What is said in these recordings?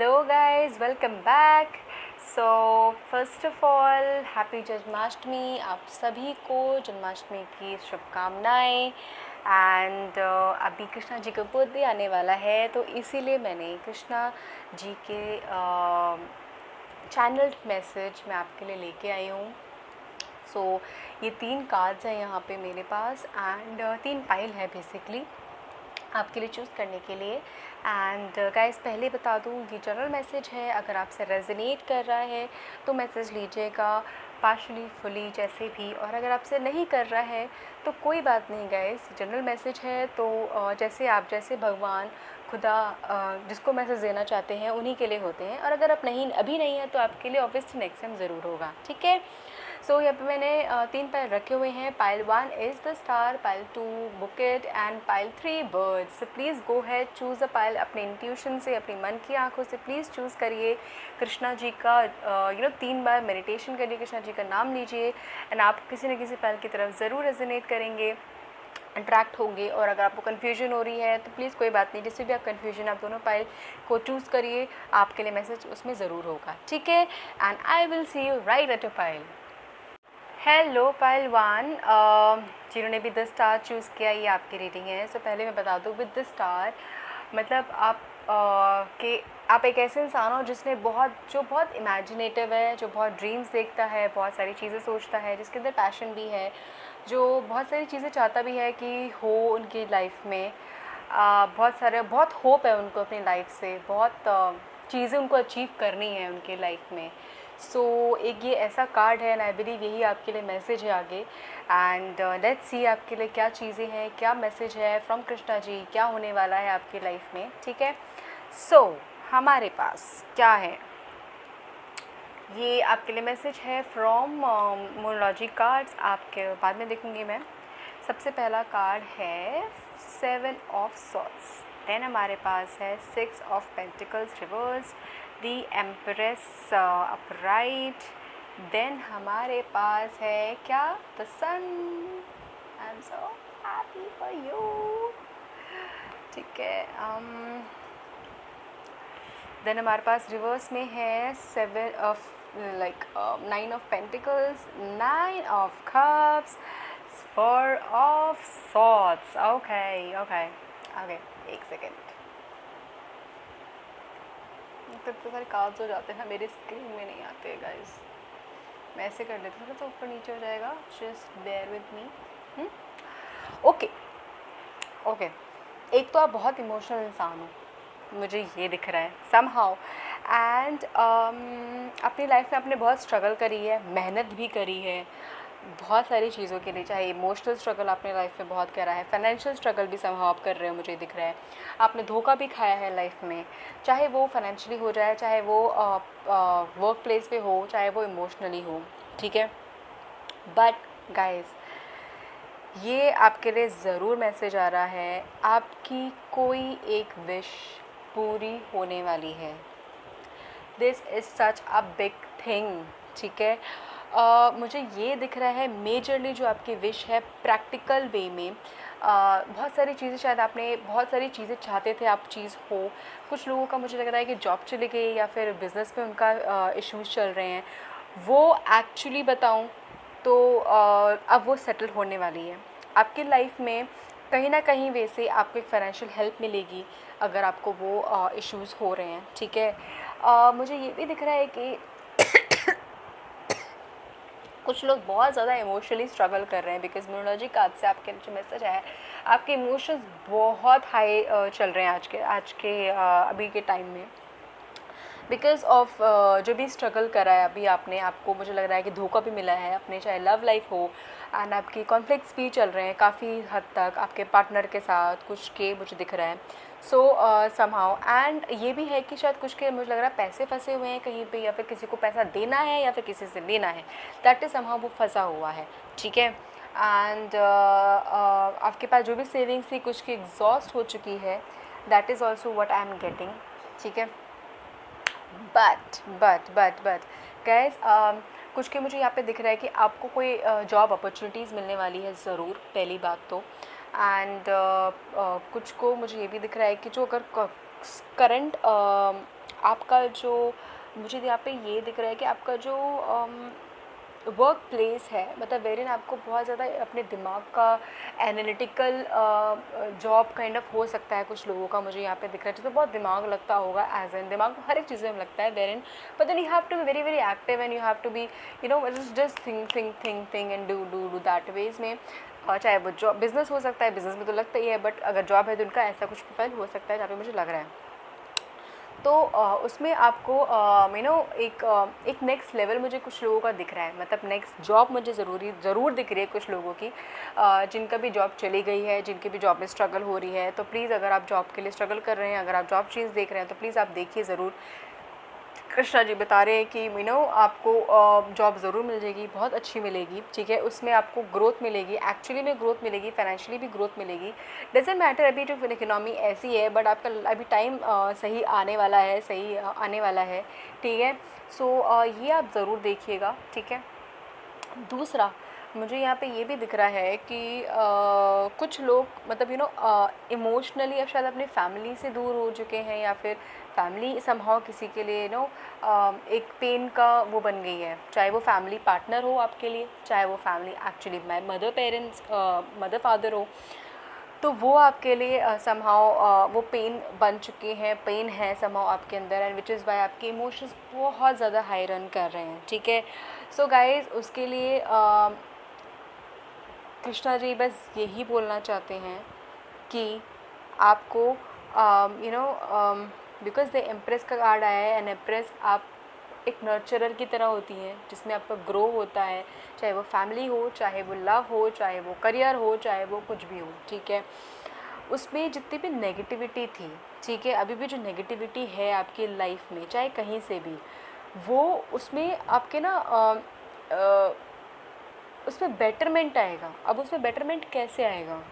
Hello guys, welcome back. So first of all, happy Janmashtami आप सभी को जन्माष्टमी की शुभकामनाएं। एंड अभी कृष्णा जी का बर्थडे आने वाला है, तो इसीलिए मैंने कृष्णा जी के चैनल्ड मैसेज मैं आपके लिए लेके आई हूँ। सो ये 3 कार्ड्स हैं यहाँ पे मेरे पास एंड 3 फाइल है बेसिकली आपके लिए चूज़ करने के लिए। एंड गाइस पहले बता दूँ ये जनरल मैसेज है, अगर आपसे रेजोनेट कर रहा है तो मैसेज लीजिएगा पार्शली फुली जैसे भी, और अगर आपसे नहीं कर रहा है तो कोई बात नहीं गाइस, जनरल मैसेज है तो जैसे भगवान खुदा जिसको मैसेज देना चाहते हैं उन्हीं के लिए होते हैं, और अगर आप अभी नहीं है तो आपके लिए ऑब्वियसली नेक्स्ट टाइम ज़रूर होगा, ठीक है। सो यहाँ पे मैंने 3 पाइल रखे हुए हैं। Pile 1 is the star, pile 2 bouquet and pile 3 birds. So please go है चूज़ अ पाइल अपने इंट्यूशन से, अपनी मन की आंखों से प्लीज़ चूज़ करिए। कृष्णा जी का 3 बार मेडिटेशन करिए, कृष्णा जी का नाम लीजिए एंड आप किसी न किसी पाइल की तरफ ज़रूर रेजोनेट करेंगे, अट्रैक्ट होंगे। और अगर आपको कन्फ्यूजन हो रही है तो प्लीज़ कोई बात नहीं, जिससे भी आप कन्फ्यूजन, आप दोनों पाइल को चूज़ करिए, आपके लिए मैसेज उसमें ज़रूर होगा, ठीक है। And I will see you right at a pile. Hello pile 1, जिन्होंने भी 10 स्टार चूज़ किया, ये आपकी रेटिंग है। सो पहले मैं बता दूँ, विद द स्टार मतलब आप एक ऐसे इंसान हो जिसने जो बहुत इमेजिनेटिव है, जो बहुत ड्रीम्स देखता है, बहुत सारी चीज़ें सोचता है, जिसके अंदर पैशन भी है, जो बहुत सारी चीज़ें चाहता भी है कि हो उनकी लाइफ में। बहुत होप है उनको अपनी लाइफ से, बहुत चीज़ें उनको अचीव करनी है उनके लाइफ में। सो एक ये ऐसा कार्ड है एंड आई बिलीव यही आपके लिए मैसेज है आगे। एंड लेट्स सी आपके लिए क्या चीज़ें हैं, क्या मैसेज है फ्रॉम कृष्णा जी, क्या होने वाला है आपकी लाइफ में, ठीक है। सो हमारे पास क्या है, ये आपके लिए मैसेज है फ्रॉम मोनोलॉजी कार्ड्स, आपके बाद में देखूंगी मैं। सबसे पहला कार्ड है 7 ऑफ सॉर्ड्स, देन हमारे पास है 6 of pentacles reverse, the empress upright, then हमारे पास है क्या, the sun. I am so happy for you, ठीक है। देन हमारे पास रिवर्स में है 7 of 9 of pentacles, 9 of cups, 4 of swords. Okay okay okay, एक सेकेंड, तो सारे कार्ड्स हो जाते हैं मेरी स्क्रीन में नहीं आते गाइस, मैं ऐसे कर लेती हूँ तो ऊपर नीचे हो जाएगा, just bear with me. Okay okay, एक तो आप बहुत इमोशनल इंसान हो, मुझे ये दिख रहा है समहाउ। एंड अपनी लाइफ में आपने बहुत स्ट्रगल करी है, मेहनत भी करी है बहुत सारी चीज़ों के लिए, चाहे इमोशनल स्ट्रगल आपने लाइफ में बहुत करा है, फाइनेंशियल स्ट्रगल भी समहाउ आप कर रहे हो, मुझे दिख रहा है। आपने धोखा भी खाया है लाइफ में, चाहे वो फाइनेंशियली हो जाए, चाहे वो वर्क प्लेस पे हो, चाहे वो इमोशनली हो, ठीक है। बट गाइज ये आपके लिए ज़रूर मैसेज आ रहा है, आपकी कोई एक विश पूरी होने वाली है। This is such a big thing, ठीक है। मुझे ये दिख रहा है मेजरली जो आपकी विश है प्रैक्टिकल वे में, बहुत सारी चीज़ें, शायद आपने बहुत सारी चीज़ें चाहते थे आप चीज़ हो। कुछ लोगों का मुझे लग रहा है कि जॉब चली गई या फिर बिज़नेस में उनका इश्यूज़ चल रहे हैं, वो एक्चुअली बताऊं तो अब वो सेटल होने वाली है आपकी लाइफ में। कहीं ना कहीं वैसे आपको एक फाइनेंशियल हेल्प मिलेगी अगर आपको वो इश्यूज़ हो रहे हैं, ठीक है। मुझे ये भी दिख रहा है कि कुछ लोग बहुत ज़्यादा इमोशनली स्ट्रगल कर रहे हैं, बिकॉज न्यूरोलॉजी कार्ड से आपके जो मैसेज है, आपके इमोशंस बहुत हाई चल रहे हैं आज के अभी के टाइम में, बिकॉज ऑफ जो भी स्ट्रगल करा है अभी आपने, आपको मुझे लग रहा है कि धोखा भी मिला है अपने, चाहे लव लाइफ हो, एंड आपकी कॉन्फ्लिक्ट्स भी चल रहे हैं काफ़ी हद तक आपके पार्टनर के साथ, कुछ के मुझे दिख रहा है। सो समहाउ एंड ये भी है कि शायद कुछ के मुझे लग रहा है पैसे फंसे हुए हैं कहीं पे, या फिर किसी को पैसा देना है या फिर किसी से लेना है, दैट इज़ समहाउ वो फंसा हुआ है, ठीक है। एंड आपके पास जो भी सेविंग्स थी कुछ की एग्जॉस्ट हो चुकी है, that is also what I am getting, ठीक है। बट गैस कुछ के मुझे यहाँ पे दिख रहा है कि आपको कोई जॉब अपॉर्चुनिटीज़ मिलने वाली है ज़रूर, पहली बात तो। एंड कुछ को मुझे ये भी दिख रहा है कि जो अगर करंट आपका जो मुझे यहाँ पे ये दिख रहा है कि आपका जो वर्क प्लेस है, मतलब वेरिन आपको बहुत ज़्यादा अपने दिमाग का एनालिटिकल जॉब काइंड ऑफ हो सकता है कुछ लोगों का, मुझे यहाँ पे दिख रहा है, जिसमें बहुत दिमाग लगता होगा, एज एन दिमाग हर एक चीज़ में लगता है वेरिन, but then you have to be very very active and you have to be just think and do that ways में। चाहे वो जॉब बिज़नेस हो सकता है, बिज़नेस में तो लगता ही है, बट अगर जॉब है तो उनका ऐसा कुछ प्रोफाइल हो सकता है जहाँ पे मुझे लग रहा है। तो उसमें आपको एक नेक्स्ट लेवल मुझे कुछ लोगों का दिख रहा है, मतलब नेक्स्ट जॉब मुझे ज़रूर दिख रही है कुछ लोगों की, जिनका भी जॉब चली गई है, जिनकी भी जॉब में स्ट्रगल हो रही है। तो प्लीज़ अगर आप जॉब के लिए स्ट्रगल कर रहे हैं, अगर आप जॉब चीज़ देख रहे हैं, तो प्लीज़ आप देखिए ज़रूर। कृष्णा जी बता रहे हैं कि आपको जॉब ज़रूर मिल जाएगी, बहुत अच्छी मिलेगी, ठीक है, उसमें आपको ग्रोथ मिलेगी, एक्चुअली में ग्रोथ मिलेगी, फाइनेंशियली भी ग्रोथ मिलेगी। डजेंट मैटर अभी जो इकोनॉमी ऐसी है, बट आपका अभी टाइम सही आने वाला है, सही आने वाला है, ठीक है। सो ये आप ज़रूर देखिएगा, ठीक है। दूसरा मुझे यहाँ पे ये भी दिख रहा है कि कुछ लोग मतलब इमोशनली अब शायद अपनी फैमिली से दूर हो चुके हैं, या फिर फैमिली समहाउ किसी के लिए एक पेन का वो बन गई है, चाहे वो फैमिली पार्टनर हो आपके लिए, चाहे वो फैमिली एक्चुअली मदर फादर हो, तो वो आपके लिए समहाउ वो पेन बन चुके हैं, पेन है समहाउ आपके अंदर, एंड विच इज़ वाई आपके इमोशंस बहुत ज़्यादा हाई रन कर रहे हैं, ठीक है। सो गाइज़ उसके लिए कृष्णा जी बस यही बोलना चाहते हैं कि आपको बिकॉज द एम्प्रेस का कार्ड आया है, एंड एम्प्रेस आप एक नर्चरर की तरह होती हैं, जिसमें आपका ग्रो होता है, चाहे वो फैमिली हो, चाहे वो लव हो, चाहे वो करियर हो, चाहे वो कुछ भी हो, ठीक है। उसमें जितनी भी नेगेटिविटी थी, ठीक है, अभी भी जो नेगेटिविटी है आपकी लाइफ में, चाहे कहीं से भी, वो उसमें आपके उसमें बेटरमेंट आएगा। अब उसमें बेटरमेंट कैसे आएगा?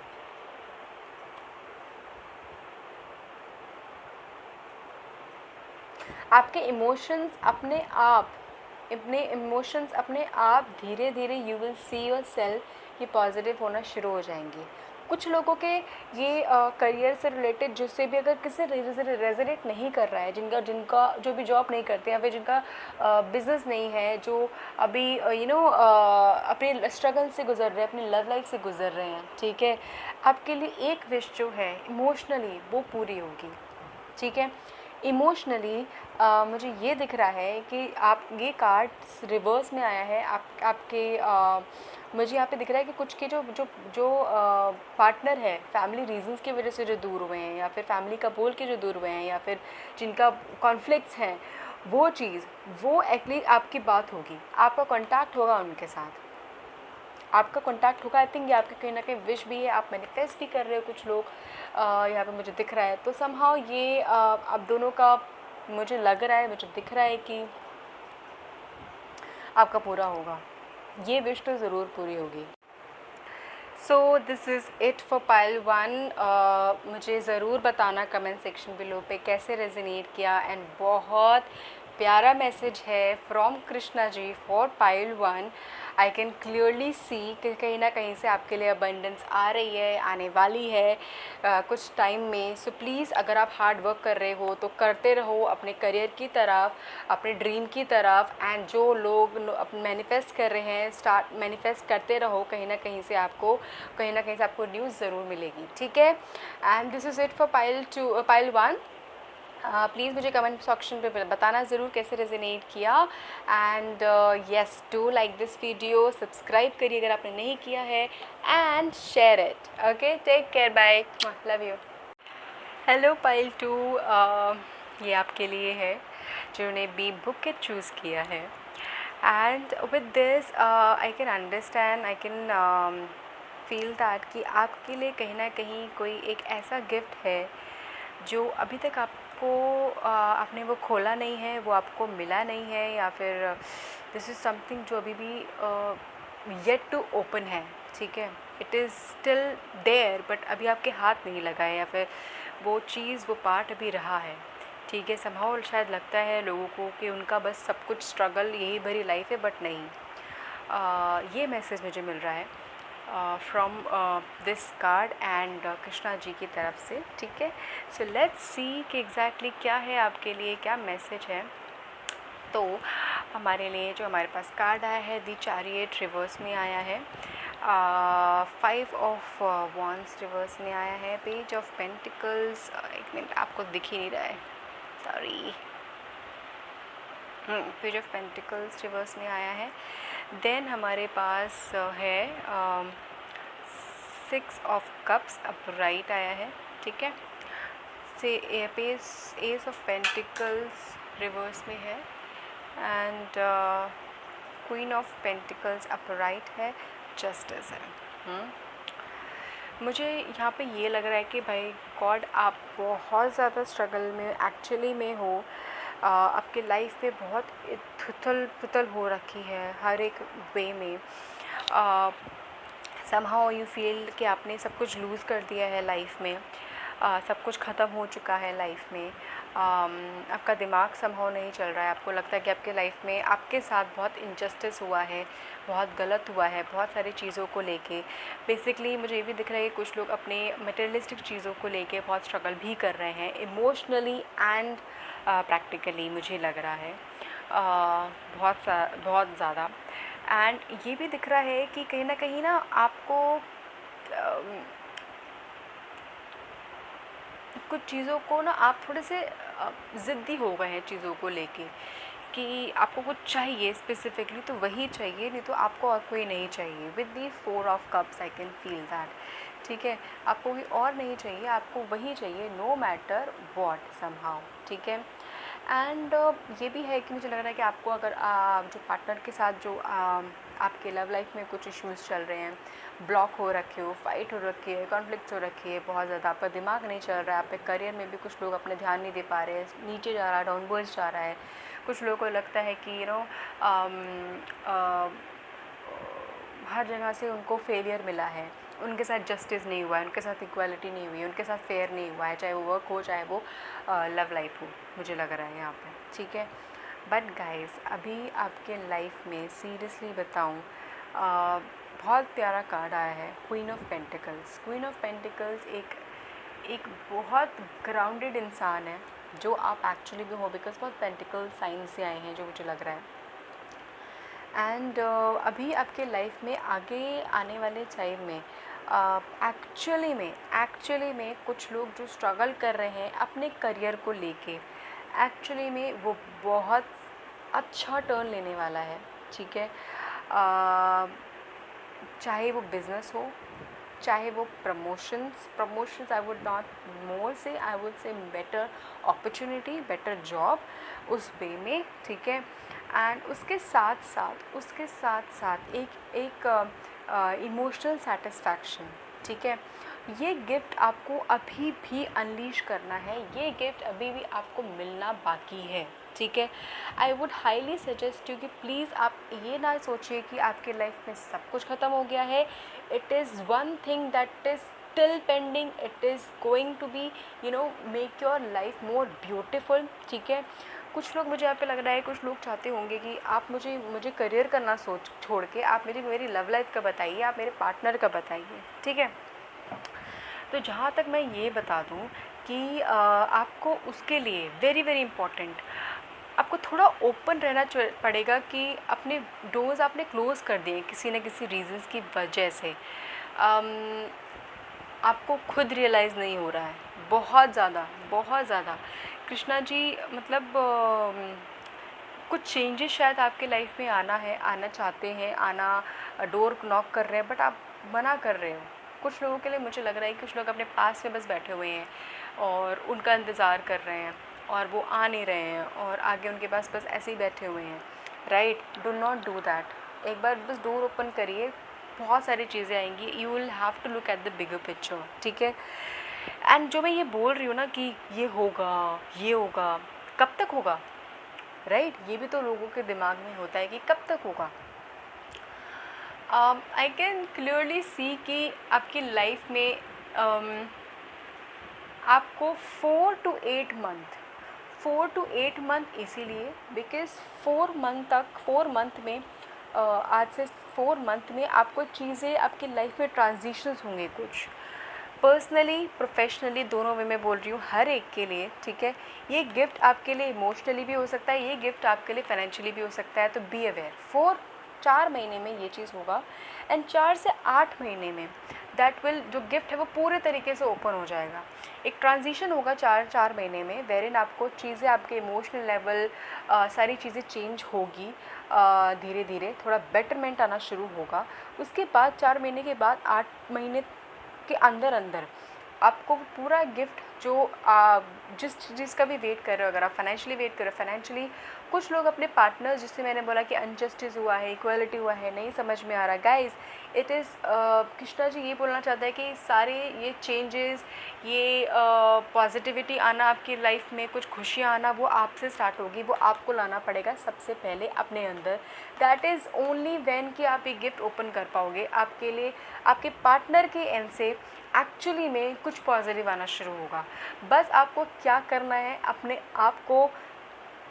आपके इमोशंस अपने आप धीरे धीरे you will see your self कि पॉजिटिव होना शुरू हो जाएंगे। कुछ लोगों के ये करियर से रिलेटेड जिससे भी अगर किसी रेजोनेट नहीं कर रहा है, जिनका जो भी जॉब नहीं करते, या फिर जिनका बिजनेस नहीं है, जो अभी अपने स्ट्रगल से गुजर रहे हैं, अपनी लव लाइफ से गुजर रहे हैं, ठीक है, आपके लिए एक विश जो है इमोशनली वो पूरी होगी, ठीक है। इमोशनली मुझे ये दिख रहा है कि आप ये कार्ड रिवर्स में आया है, आपके मुझे यहाँ पे दिख रहा है कि कुछ के जो जो जो पार्टनर है फैमिली रीजंस की वजह से जो दूर हुए हैं, या फिर फैमिली का बोल के जो दूर हुए हैं, या फिर जिनका कॉन्फ्लिक्ट्स हैं, वो एक्चुअली आपकी बात होगी, आपका कांटेक्ट होगा उनके साथ, आपका कांटेक्ट होगा। आई थिंक ये आपके कहीं ना कहीं विश भी है, आप मैनिफेस्ट भी कर रहे हो कुछ लोग, यहाँ पे मुझे दिख रहा है। तो समहाउ ये आप दोनों का मुझे लग रहा है, मुझे दिख रहा है कि आपका पूरा होगा, ये विश तो ज़रूर पूरी होगी। So this is it for pile 1। मुझे ज़रूर बताना कमेंट सेक्शन बिलो पे कैसे रेजोनेट किया, एंड बहुत प्यारा मैसेज है from Krishna ji for pile 1। I can clearly see कि कहीं ना कहीं से आपके लिए अबंडेंस आ रही है, आने वाली है कुछ टाइम में। सो प्लीज़ अगर आप हार्ड वर्क कर रहे हो तो करते रहो अपने करियर की तरफ, अपने ड्रीम की तरफ, एंड जो लोग मैनिफेस्ट कर रहे हैं स्टार्ट मैनिफेस्ट करते रहो, कहीं ना कहीं से आपको न्यूज़ ज़रूर मिलेगी, ठीक है। And this is it for pile 1। Please मुझे कमेंट सेक्शन पे बताना ज़रूर कैसे रेजोनेट किया, and yes do like this video, subscribe करिए अगर आपने नहीं किया है, and share it. Okay, take care, bye, love you. Hello pile 2, ये आपके लिए है जिन्होंने बी बुक चूज़ किया है, and with this I can understand, I can feel that कि आपके लिए कहीं ना कहीं कोई एक ऐसा गिफ्ट है जो अभी तक आपने वो खोला नहीं है, वो आपको मिला नहीं है, या फिर दिस इज़ समथिंग जो अभी भी येट टू ओपन है, ठीक है। It is still there but अभी आपके हाथ नहीं लगा है, या फिर वो चीज़ वो पार्ट अभी रहा है, ठीक है। समहाउ शायद लगता है लोगों को कि उनका बस सब कुछ स्ट्रगल यही भरी लाइफ है, बट नहीं, ये मैसेज मुझे मिल रहा है। From this card and Krishna ji की तरफ से, ठीक है। सो लेट्स सी कि एग्जैक्टली क्या है आपके लिए, क्या मैसेज है। तो हमारे लिए जो हमारे पास कार्ड आया है, दी चैरियट रिवर्स में आया है, 5 ऑफ वॉन्ड्स रिवर्स में आया है, पेज ऑफ पेंटिकल्स, एक मिनट आपको दिख ही नहीं रहा है, sorry, page of pentacles reverse में आया है। देन हमारे पास है 6 ऑफ कप्स अपराइट आया है, ठीक है। से page S of pentacles reverse में है and queen of pentacles upright है, जस्टिस है। मुझे यहाँ पे ये लग रहा है कि भाई गॉड आप बहुत ज़्यादा स्ट्रगल में एक्चुअली में हो, आपके लाइफ में बहुत उथल पुथल हो रखी है हर एक वे में। समहाउ यू फील कि आपने सब कुछ लूज़ कर दिया है लाइफ में, सब कुछ ख़त्म हो चुका है लाइफ में। आपका दिमाग समहाउ नहीं चल रहा है, आपको लगता है कि आपके लाइफ में आपके साथ बहुत इनजस्टिस हुआ है, बहुत गलत हुआ है बहुत सारी चीज़ों को लेके। बेसिकली मुझे ये भी दिख रहा है कि कुछ लोग अपने मटेरियलिस्टिक चीज़ों को लेके बहुत स्ट्रगल भी कर रहे हैं, इमोशनली एंड प्रैक्टिकली मुझे लग रहा है, बहुत ज़्यादा। एंड ये भी दिख रहा है कि कहीं ना आपको कुछ चीज़ों को ना आप थोड़े से ज़िद्दी हो गए हैं चीज़ों को लेके, कि आपको कुछ चाहिए स्पेसिफिकली तो वही चाहिए, नहीं तो आपको और कोई नहीं चाहिए। With the 4 of cups I can feel that, ठीक है। आपको कोई और नहीं चाहिए, आपको वही चाहिए, नो मैटर वॉट समहाउ, ठीक है। एंड ये भी है कि मुझे लग रहा है कि आपको अगर जो पार्टनर के साथ जो आपके लव लाइफ में कुछ इश्यूज़ चल रहे हैं, ब्लॉक हो रखे हो, फाइट हो रखी है, कॉन्फ्लिक्ट हो रखी है बहुत ज़्यादा, आपका दिमाग नहीं चल रहा है, आपके करियर में भी कुछ लोग अपने ध्यान नहीं दे पा रहे हैं, नीचे जा रहा है, डाउनवर्ड्स जा रहा है। कुछ लोगों को लगता है कि हर जगह से उनको फेलियर मिला है, उनके साथ जस्टिस नहीं हुआ है, उनके साथ इक्वालिटी नहीं हुई है, उनके साथ फेयर नहीं हुआ है, चाहे वो वर्क हो चाहे वो लव लाइफ हो, मुझे लग रहा है यहाँ पे, ठीक है। बट गाइस अभी आपके लाइफ में सीरियसली बताऊँ, बहुत प्यारा कार्ड आया है, queen of pentacles. Queen of pentacles एक बहुत ग्राउंडेड इंसान है जो आप एक्चुअली भी हो, बिकॉज बहुत पेंटिकल साइन से आए हैं जो मुझे लग रहा है। एंड अभी आपके लाइफ में आगे आने वाले टाइम में एक्चुअली में कुछ लोग जो स्ट्रगल कर रहे हैं अपने करियर को लेके, एक्चुअली में वो बहुत अच्छा टर्न लेने वाला है, ठीक है। चाहे वो बिज़नेस हो, चाहे वो promotions I would not more say, I would say better opportunity, better job उस वे में, ठीक है। एंड उसके साथ साथ एक इमोशनल सेटिस्फैक्शन, ठीक है। ये गिफ्ट आपको अभी भी अनलीश करना है, ये गिफ्ट अभी भी आपको मिलना बाकी है, ठीक है। I would highly suggest you कि प्लीज़ आप ये ना सोचिए कि आपके लाइफ में सब कुछ ख़त्म हो गया है। It is one thing that is still pending, it is going to be make your life more beautiful, ठीक है। कुछ लोग, मुझे यहाँ पे लग रहा है कुछ लोग चाहते होंगे कि आप मुझे करियर करना छोड़ के आप मेरी लव लाइफ का बताइए, आप मेरे पार्टनर का बताइए, ठीक है। तो जहाँ तक मैं ये बता दूँ कि आपको उसके लिए वेरी वेरी इम्पॉर्टेंट, आपको थोड़ा ओपन रहना पड़ेगा कि अपने डोर्स आपने क्लोज़ कर दिए किसी न किसी रीज़न्स की वजह से। आपको खुद रियलाइज़ नहीं हो रहा है, बहुत ज़्यादा कृष्णा जी, मतलब कुछ चेंजेस शायद आपके लाइफ में आना चाहते हैं, डोर नॉक कर रहे हैं, बट आप मना कर रहे हो। कुछ लोगों के लिए मुझे लग रहा है कि कुछ लोग अपने पास में बस बैठे हुए हैं और उनका इंतज़ार कर रहे हैं और वो आ नहीं रहे हैं और आगे उनके पास बस ऐसे ही बैठे हुए हैं, right. Do not do that, एक बार बस डोर ओपन करिए, बहुत सारी चीज़ें आएंगी, you will have to look at the bigger picture, ठीक है। एंड जो मैं ये बोल रही हूँ ना कि ये होगा, कब तक होगा, राइट, ये भी तो लोगों के दिमाग में होता है कि कब तक होगा। आई कैन क्लियरली सी कि आपकी लाइफ में आपको 4 to 8 मंथ इसीलिए बिकॉज 4 मंथ में आज से 4 मंथ में आपको चीज़ें आपकी लाइफ में ट्रांजिशंस होंगे कुछ, पर्सनली प्रोफेशनली दोनों वे मैं बोल रही हूँ, हर एक के लिए, ठीक है। ये गिफ्ट आपके लिए इमोशनली भी हो सकता है, ये गिफ्ट आपके लिए फाइनेंशियली भी हो सकता है, तो बी अवेयर। 4 महीने में ये चीज़ होगा एंड 4 से 8 महीने में दैट विल, जो गिफ्ट है वो पूरे तरीके से ओपन हो जाएगा। एक ट्रांजिशन होगा 4 महीने में, वेरिन आपको चीज़ें, आपके इमोशनल लेवल, सारी चीज़ें चेंज होगी, धीरे धीरे थोड़ा बेटरमेंट आना शुरू होगा। उसके बाद 4 महीने के बाद 8 महीने के अंदर अंदर आपको पूरा गिफ्ट जो जिस चीज़ का भी वेट कर रहे हो, अगर आप फाइनेंशियली वेट कर रहे हो, फाइनेंशियली कुछ लोग अपने पार्टनर्स, जिससे मैंने बोला कि अनजस्टिस हुआ है, इक्वलिटी हुआ है, नहीं समझ में आ रहा, guys it is Krishna ji ये बोलना चाहता है कि सारे ये चेंजेस, ये पॉजिटिविटी आना आपकी लाइफ में, कुछ खुशियाँ आना, वो आपसे स्टार्ट होगी, वो आपको लाना पड़ेगा सबसे पहले अपने अंदर। दैट इज़ ओनली व्हेन कि आप ये गिफ्ट ओपन कर पाओगे, आपके लिए आपके पार्टनर के एंड से एक्चुअली में कुछ पॉजिटिव आना शुरू होगा। बस आपको क्या करना है, अपने आप को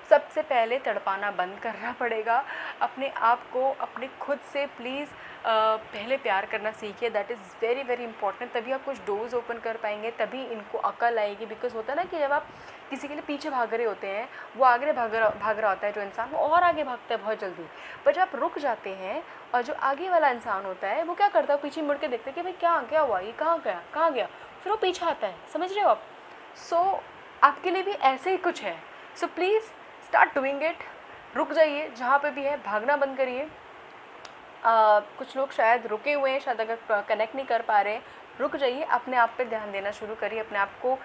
सबसे पहले तड़पाना बंद करना पड़ेगा, अपने आप को अपने खुद से प्लीज़ पहले प्यार करना सीखिए। That is very very important. तभी आप कुछ डोर्स ओपन कर पाएंगे, तभी इनको अकल आएगी। बिकॉज होता है ना कि जब आप किसी के लिए पीछे भाग रहे होते हैं, वो आगे भाग रहा होता है जो इंसान, वो और आगे भागता है बहुत जल्दी, पर जब आप रुक जाते हैं और जो आगे वाला इंसान होता है वो क्या करता है, पीछे मुड़ के देखते हैं कि भाई क्या हुआ, ये कहाँ गया, फिर वो पीछे आता है, समझ रहे हो आप। सो आपके लिए भी ऐसे ही कुछ है। So please start doing it. रुक जाइए, जहाँ पे भी है भागना बंद करिए। कुछ लोग शायद रुके हुए हैं, शायद अगर कनेक्ट नहीं कर पा रहे हैं, रुक जाइए, अपने आप पे ध्यान देना शुरू करिए, अपने आप को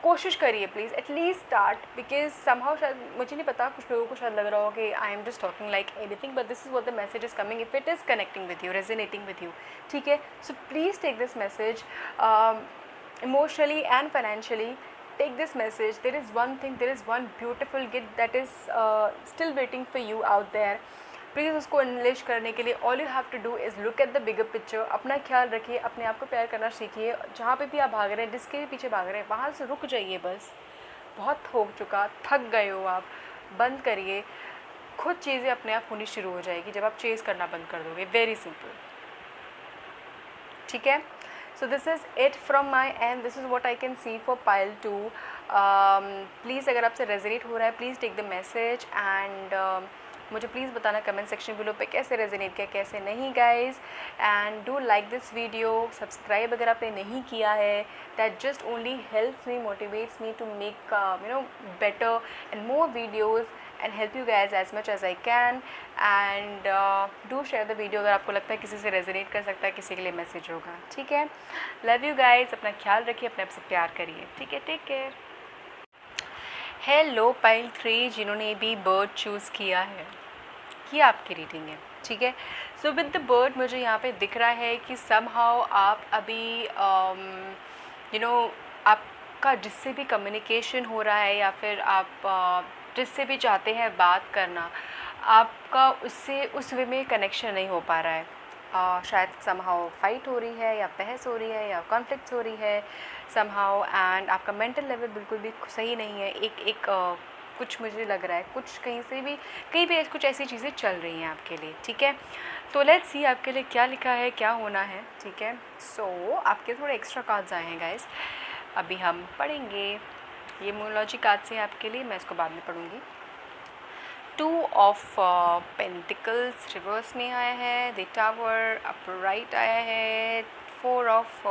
कोशिश करिए please, at least start. Because somehow, शायद मुझे नहीं पता, कुछ लोगों को शायद लग रहा हो कि I am just talking like anything, but this is what the message is coming, if it is connecting with you, resonating with you, ठीक है। So please take this message emotionally and financially. Take this message. There is one beautiful gift that is still waiting for you out there. Please उसको unleash करने के लिए all you have to do is look at the bigger picture. अपना ख्याल रखिए, अपने आप को प्यार करना सीखिए। जहाँ पे भी आप भाग रहे हैं, जिसके भी पीछे भाग रहे हैं, वहाँ से रुक जाइए। बस बहुत हो चुका, थक गए हो आप, बंद करिए। खुद चीज़ें अपने आप होनी शुरू हो जाएगी जब आप चेज़ करना बंद कर दोगे। वेरी सिंपल, ठीक है। So this is it from my end. This is what I can see for pile 2. Please अगर आपसे रेजोनेट हो रहा है, please take the message and मुझे प्लीज़ बताना कमेंट सेक्शन बिलो पे कैसे रेजोनेट किया, कैसे नहीं guys. And do like this video, subscribe अगर आपने नहीं किया है। That just only helps me, motivates me to make better and more videos and help you guys as much as I can. And do share the video अगर आपको लगता है किसी से रेजोनेट कर सकता है, किसी के लिए मैसेज होगा, ठीक है। लव यू गाइज, अपना ख्याल रखिए, अपने आप से प्यार करिए, ठीक है। Take care. हेलो पाइल 3 जिन्होंने भी बर्ड चूज़ किया है, ये आपकी रीडिंग है, ठीक है। सो विद द बर्ड मुझे यहाँ पे दिख रहा है कि समहाउ आप अभी आपका जिससे भी कम्युनिकेशन हो रहा है, या फिर आप जिससे भी चाहते हैं बात करना, आपका उससे उस वे में कनेक्शन नहीं हो पा रहा है। शायद समहाउ फाइट हो रही है, या बहस हो रही है, या कॉन्फ्लिक्ट्स हो रही है समहाउ, एंड आपका मेंटल लेवल बिल्कुल भी सही नहीं है। एक कुछ मुझे लग रहा है, कुछ कहीं भी कुछ ऐसी चीज़ें चल रही हैं आपके लिए, ठीक है। तो लेट्स सी आपके लिए क्या लिखा है, क्या होना है, ठीक है। सो आपके थोड़े एक्स्ट्रा कार्ड्स आए हैं गाइस, अभी हम पढ़ेंगे। ये मोनोलॉजी कार्ड्स हैं आपके लिए, मैं इसको बाद में पढ़ूँगी। 2 ऑफ पेंटिकल्स रिवर्स में आया है, द टावर अपराइट आया है, 4 ऑफ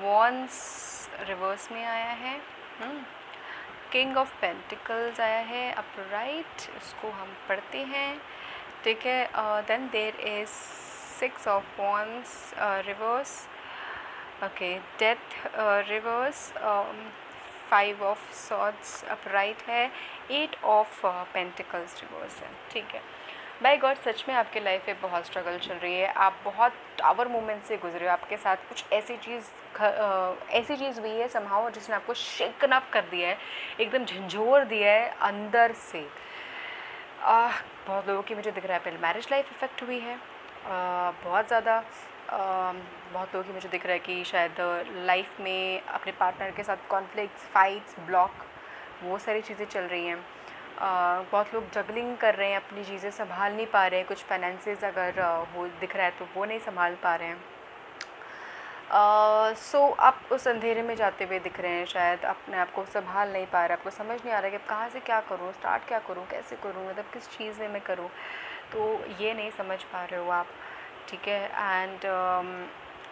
वॉन्स रिवर्स में आया है, किंग ऑफ पेंटिकल्स आया है अपराइट, इसको हम पढ़ते हैं, ठीक है। Then there is 6 of wands reverse, okay, death reverse, 5 of swords upright है, 8 ऑफ पेंटिकल्स रिवर्स है, ठीक है। बाय गॉड, सच में आपके लाइफ में बहुत स्ट्रगल चल रही है, आप बहुत टावर मोमेंट से गुजरे हो, आपके साथ कुछ ऐसी चीज़ हुई है समहाउ जिसने आपको शेकन अप कर दिया है, एकदम झंझोर दिया है अंदर से। बहुत लोगों की मुझे दिख रहा है पहले मैरिज लाइफ इफ़ेक्ट हुई है, बहुत ज़्यादा। बहुत लोगों की मुझे दिख रहा है कि शायद लाइफ में अपने पार्टनर के साथ कॉन्फ्लिक्ट्स, फाइट्स, ब्लॉक, वो सारी चीज़ें चल रही हैं। बहुत लोग जगलिंग कर रहे हैं, अपनी चीज़ें संभाल नहीं पा रहे हैं, कुछ फाइनेंसेस अगर हो दिख रहा है तो वो नहीं संभाल पा रहे हैं। सो आप उस अंधेरे में जाते हुए दिख रहे हैं, शायद अपने आप को संभाल नहीं पा रहे, आपको समझ नहीं आ रहा है कि कहाँ से क्या करूँ, स्टार्ट क्या करूँ, कैसे करूँ, मतलब किस चीज़ में मैं करूँ, तो ये नहीं समझ पा रहे हो आप, ठीक है। एंड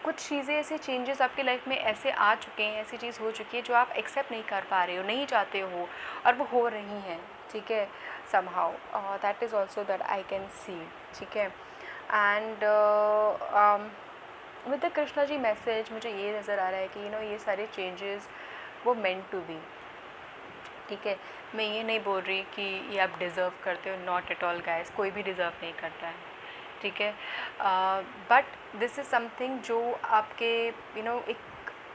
कुछ चीज़ें ऐसे चेंजेस आपकी लाइफ में ऐसे आ चुके हैं, ऐसी चीज़ हो चुकी है जो आप एक्सेप्ट नहीं कर पा रहे हो, नहीं चाहते हो, और वो हो रही हैं, ठीक है, somehow that is also that I can see, ठीक है। And with the Krishna ji message मुझे ये नज़र आ रहा है कि ये सारे चेंजेस वो मेंट टू बी, ठीक है। मैं ये नहीं बोल रही कि ये आप डिज़र्व करते हो, नॉट एट ऑल गाइस, कोई भी डिज़र्व नहीं करता है, ठीक है। बट दिस इज़ समथिंग जो आपके एक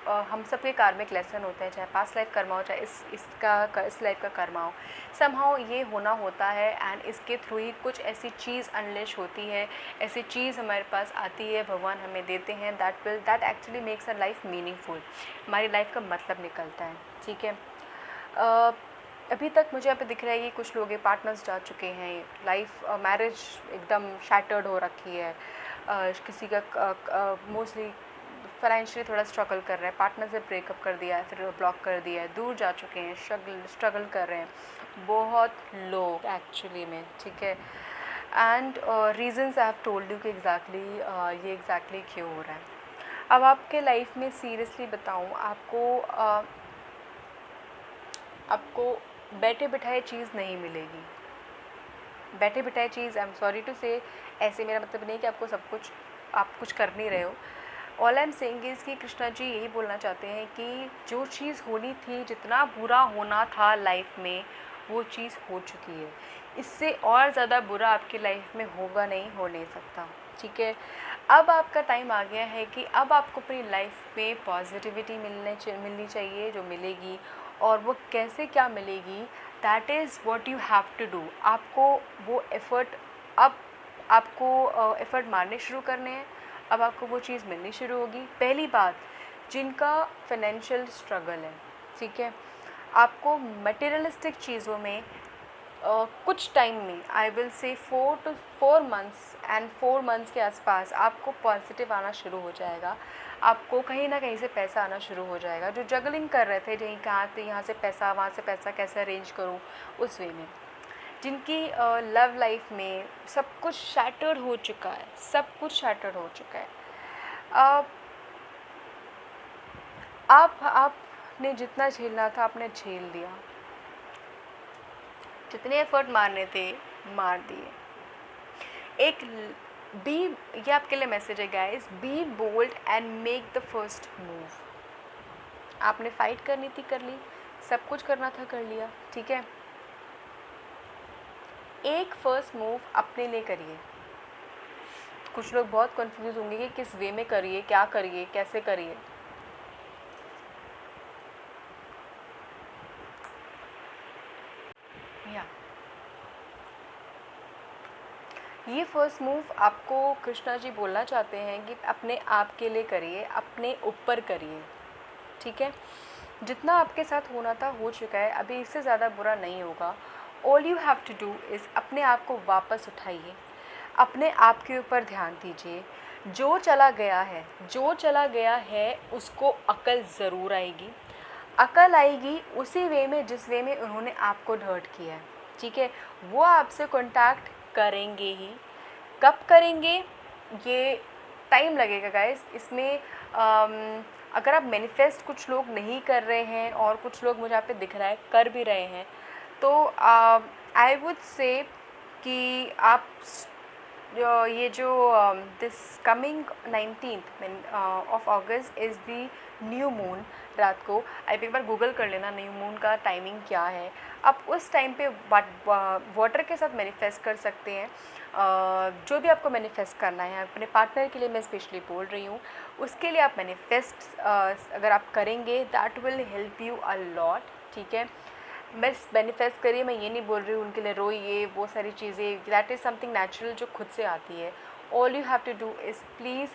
हम सबके कार्मिक लेसन होते हैं, चाहे पास्ट लाइफ कर्मा हो, चाहे इस लाइफ का कर्मा हो, समहाउ ये होना होता है। एंड इसके थ्रू ही कुछ ऐसी चीज़ अनलेश होती है, ऐसी चीज़ हमारे पास आती है, भगवान हमें देते हैं, that actually makes a life meaningful, हमारी लाइफ का मतलब निकलता है, ठीक है। अभी तक मुझे यहाँ पे दिख रहा है कि कुछ लोग पार्टनर्स जा चुके हैं, लाइफ मैरिज एकदम शैटर्ड हो रखी है, किसी का मोस्टली फाइनेंशियली थोड़ा स्ट्रगल कर रहे हैं, पार्टनर से ब्रेकअप कर दिया है, फिर ब्लॉक कर दिया है, दूर जा चुके हैं, स्ट्रगल कर रहे हैं बहुत लोग एक्चुअली में, ठीक है। And reasons I have told you कि ये एग्जैक्टली क्यों हो रहा है। अब आपके लाइफ में सीरियसली बताऊँ आपको बैठे बिठाए चीज़ नहीं मिलेगी, बैठे बिठाए चीज़, आई एम सॉरी टू से, ऐसे मेरा मतलब नहीं कि आपको सब कुछ आप कुछ कर नहीं रहे हो। All I am saying is कि कृष्णा जी यही बोलना चाहते हैं कि जो चीज़ होनी थी, जितना बुरा होना था लाइफ में, वो चीज़ हो चुकी है, इससे और ज़्यादा बुरा आपकी लाइफ में होगा नहीं, हो नहीं सकता, ठीक है। अब आपका टाइम आ गया है कि अब आपको अपनी लाइफ में पॉजिटिविटी मिलनी चाहिए, जो मिलेगी, और वो कैसे क्या मिलेगी, that is what you have to do. आपको वो एफ़र्ट, अब आपको एफ़र्ट मारने शुरू करने हैं, अब आपको वो चीज़ मिलनी शुरू होगी। पहली बात, जिनका फाइनेंशियल स्ट्रगल है, ठीक है, आपको मटेरियलिस्टिक चीज़ों में कुछ टाइम में, I will say 4 months and 4 months के आसपास आपको पॉजिटिव आना शुरू हो जाएगा, आपको कहीं ना कहीं से पैसा आना शुरू हो जाएगा। जो जगलिंग कर रहे थे, जहीं कहाँ पे यहाँ से पैसा, वहाँ से पैसा कैसे अरेंज करूँ, उस वे में, जिनकी लव लाइफ में सब कुछ शैटर्ड हो चुका है, सब कुछ शैटर्ड हो चुका है, आपने जितना झेलना था आपने झेल लिया, जितने एफर्ट मारने थे मार दिए। ये आपके लिए मैसेज है guys, be bold and make the first move. आपने फाइट करनी थी, कर ली, सब कुछ करना था, कर लिया, ठीक है। एक फर्स्ट मूव अपने लिए करिए। कुछ लोग बहुत कंफ्यूज होंगे कि किस वे में करिए, क्या करिए, कैसे करिए। ये फर्स्ट मूव आपको कृष्णा जी बोलना चाहते हैं कि अपने आप के लिए करिए, अपने ऊपर करिए, ठीक है। जितना आपके साथ होना था हो चुका है, अभी इससे ज़्यादा बुरा नहीं होगा। All you have to do is अपने आप को वापस उठाइए, अपने आप के ऊपर ध्यान दीजिए। जो चला गया है उसको अकल ज़रूर आएगी, अकल आएगी उसी वे में जिस वे में उन्होंने आपको हर्ट किया है, ठीक है। वो आपसे कांटेक्ट करेंगे ही, कब करेंगे ये टाइम लगेगा गाइस। इसमें अगर आप मैनिफेस्ट कुछ लोग नहीं कर रहे हैं और कुछ लोग मुझे यहाँ पे दिख रहा है कर भी रहे हैं, तो आई वुड से कि आप ये जो this coming 19th of August is the new moon, रात को आप एक बार गूगल कर लेना न्यू मून का टाइमिंग क्या है। आप उस टाइम पे वाटर के साथ मैनिफेस्ट कर सकते हैं। जो भी आपको मैनिफेस्ट करना है, अपने पार्टनर के लिए मैं स्पेशली बोल रही हूँ, उसके लिए आप मैनिफेस्ट अगर आप करेंगे that will help you a lot, ठीक है। बस मैनिफेस्ट करिए, मैं ये नहीं बोल रही हूँ उनके लिए रोइए, वो सारी चीज़ें, दैट इज़ समथिंग नेचुरल जो खुद से आती है। All you have to do is please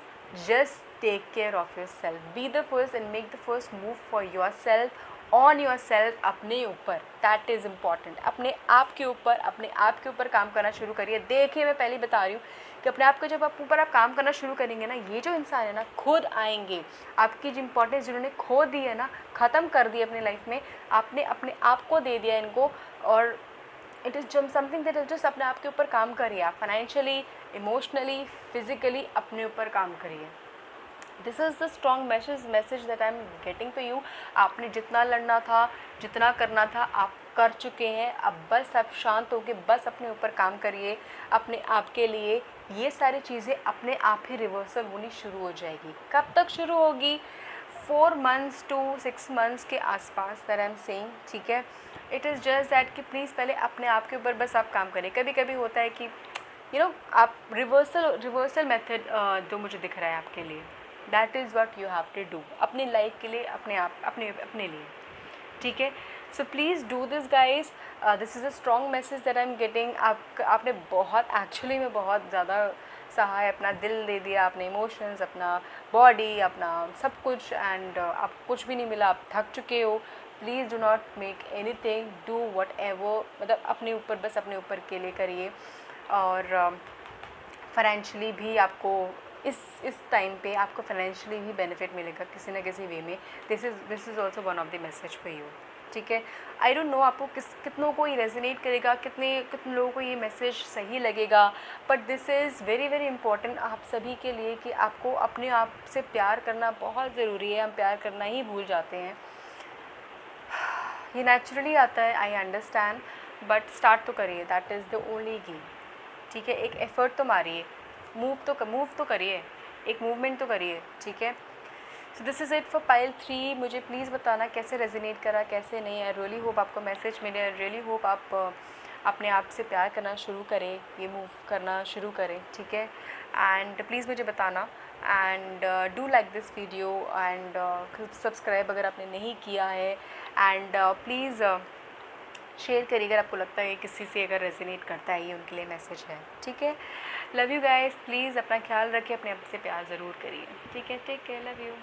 just take care of yourself, be the first and make the first move for yourself on yourself, अपने ऊपर, that is important. अपने आप के ऊपर काम करना शुरू करिए। देखिए मैं पहले बता रही हूँ कि अपने आप को जब आप ऊपर आप काम करना शुरू करेंगे ना, ये जो इंसान है ना खुद आएंगे। आपकी जो इंपॉर्टेंस जिन्होंने खो दी है ना, ख़त्म कर दी अपनी लाइफ में, आपने अपने आप को दे दिया इनको। और it is just something that is just अपने आप के ऊपर काम करिए। आप फाइनेंशियली, इमोशनली, फिजिकली अपने ऊपर काम करिए। This is the strong message that I am getting to you. आपने जितना लड़ना था, जितना करना था, आप कर चुके हैं। अब बस आप शांत होकर बस अपने ऊपर काम करिए अपने आप के लिए। ये सारी चीज़ें अपने आप ही रिवर्सल होनी शुरू हो जाएगी। कब तक शुरू होगी? 4 months to 6 months के आसपास, दैट आई एम सेइंग, ठीक है। इट इज़ जस्ट दैट कि प्लीज़ पहले अपने आप के ऊपर बस आप काम करें। कभी कभी होता है कि आप रिवर्सल मेथड जो मुझे दिख रहा है आपके लिए, that is what you have to do अपनी लाइफ के लिए, अपने लिए, ठीक है। So please do this guys. This is a strong message that I am getting. आपने बहुत एक्चुअली में बहुत ज़्यादा सहा है, अपना दिल दे दिया, अपने इमोशंस, अपना बॉडी, अपना सब कुछ, एंड आपको कुछ भी नहीं मिला, आप थक चुके हो। Please do not make any thing, do what ever, मतलब अपने ऊपर, बस अपने ऊपर के लिए करिए। और फाइनेंशियली भी आपको इस टाइम पे आपको फाइनेंशियली भी बेनिफिट मिलेगा किसी ना किसी वे में। This is also one of the message for you, ठीक है। आई डोंट नो आपको कितनों को ये रेजोनेट करेगा, कितने लोगों को ये मैसेज सही लगेगा, but this is very very important आप सभी के लिए कि आपको अपने आप से प्यार करना बहुत ज़रूरी है। हम प्यार करना ही भूल जाते हैं। ये नेचुरली आता है, आई अंडरस्टैंड, बट स्टार्ट तो करिए, दैट इज़ द ओनली की, ठीक है। एक एफ़र्ट तो मारिए, मूव तो करिए, एक मूवमेंट तो करिए, ठीक है। So this is it for pile 3। मुझे प्लीज़ बताना कैसे रेजोनेट करा, कैसे नहीं। आई रियली होप आपको मैसेज मिले। आई रियली होप आप अपने आप से प्यार करना शुरू करें, ये मूव करना शुरू करें, ठीक है। एंड प्लीज़ मुझे बताना, and do like this video, and subscribe अगर आपने नहीं किया है, एंड प्लीज़ शेयर करिए अगर आपको लगता है किसी से अगर रेजोनेट करता है, ये उनके लिए मैसेज है, ठीक है। लव यू गाइस, प्लीज़ अपना ख्याल रखिए, अपने आप से प्यार ज़रूर करिए, ठीक है। Take care, love you.